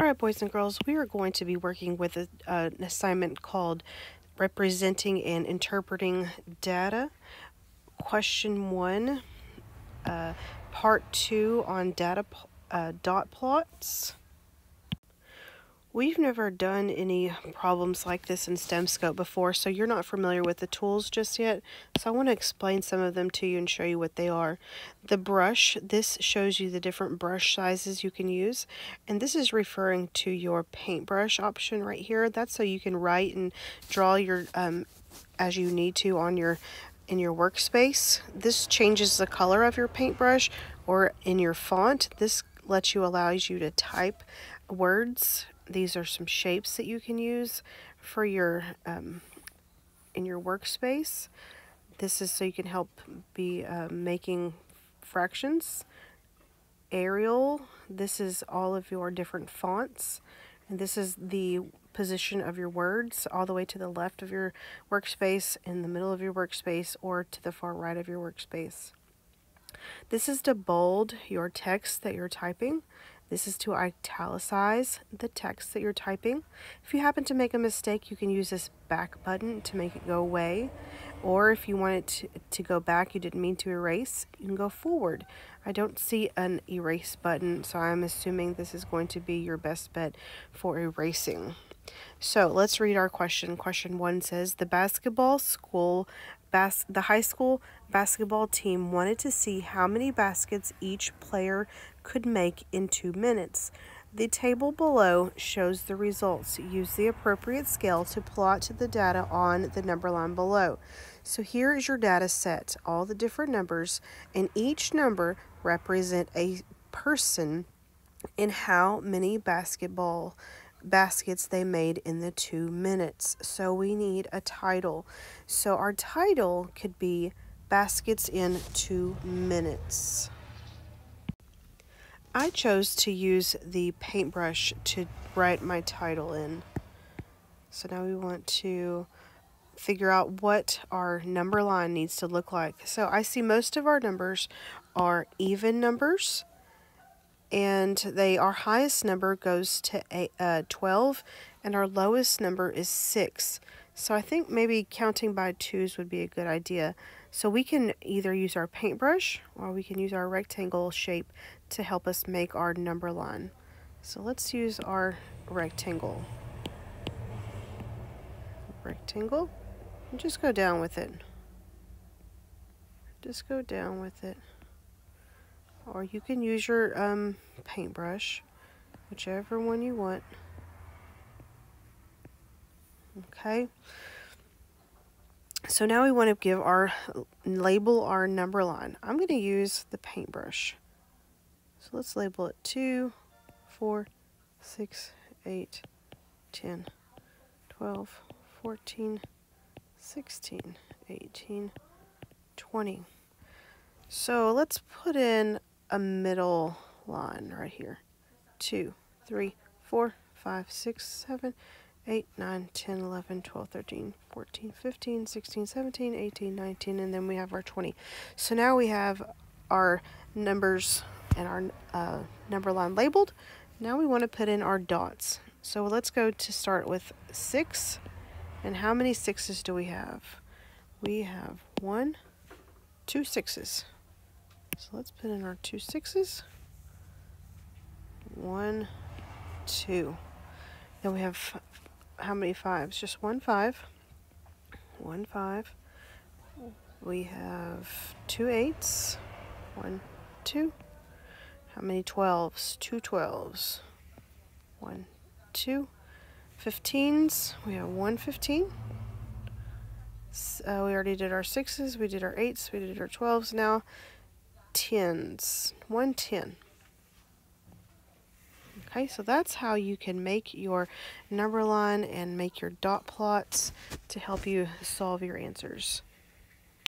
All right, boys and girls, we are going to be working with an assignment called Representing and Interpreting Data. Question 1, Part 2 on dot plots. We've never done any problems like this in STEMscope before, so you're not familiar with the tools just yet. So I want to explain some of them to you and show you what they are. The brush, this shows you the different brush sizes you can use. And this is referring to your paintbrush option right here. That's so you can write and draw your as you need to on in your workspace. This changes the color of your paintbrush, or in your font. This allows you to type words. These are some shapes that you can use for your in your workspace. This is so you can help be making fractions. Arial, this is all of your different fonts, and this is the position of your words all the way to the left of your workspace, in the middle of your workspace, or to the far right of your workspace. This is to bold your text that you're typing. This is to italicize the text that you're typing. If you happen to make a mistake, you can use this back button to make it go away. Or if you want it to go back, you didn't mean to erase, you can go forward. I don't see an erase button, so I'm assuming this is going to be your best bet for erasing. So let's read our question. Question 1 says, the high school basketball team wanted to see how many baskets each player could make in 2 minutes. The table below shows the results. Use the appropriate scale to plot the data on the number line below. So here is your data set, all the different numbers, and each number represent a person and how many baskets they made in the 2 minutes. So we need a title. So our title could be Baskets in 2 minutes. I chose to use the paintbrush to write my title in. So now we want to figure out what our number line needs to look like. So I see most of our numbers are even numbers, and our highest number goes to 12, and our lowest number is 6. So I think maybe counting by 2s would be a good idea. So we can either use our paintbrush or we can use our rectangle shape to help us make our number line. So let's use our rectangle. And just go down with it. Just go down with it. Or you can use your paintbrush, whichever one you want. Okay. So now we want to label our number line. I'm going to use the paintbrush. So let's label it 2, 4, 6, 8, 10, 12, 14, 16, 18, 20. So let's put in a middle line right here. 2, 3, 4, 5, 6, 7, 8, 9, 10, 11, 12, 13, 14, 15, 16, 17, 18, 19, and then we have our 20. So now we have our numbers and our number line labeled. Now we want to put in our dots. So let's go to start with 6. And how many 6s do we have? We have 2 6s. So let's put in our 2 6s. 1, 2. Then we have how many 5s? Just 1 5. 1 5. We have 2 8s. 1, 2. How many 12s? 2 12s. 1, 2. 15s. We have 1 15. We already did our 6s. We did our 8s. We did our 12s. Now 10s. 1 10. Okay, so that's how you can make your number line and make your dot plots to help you solve your answers.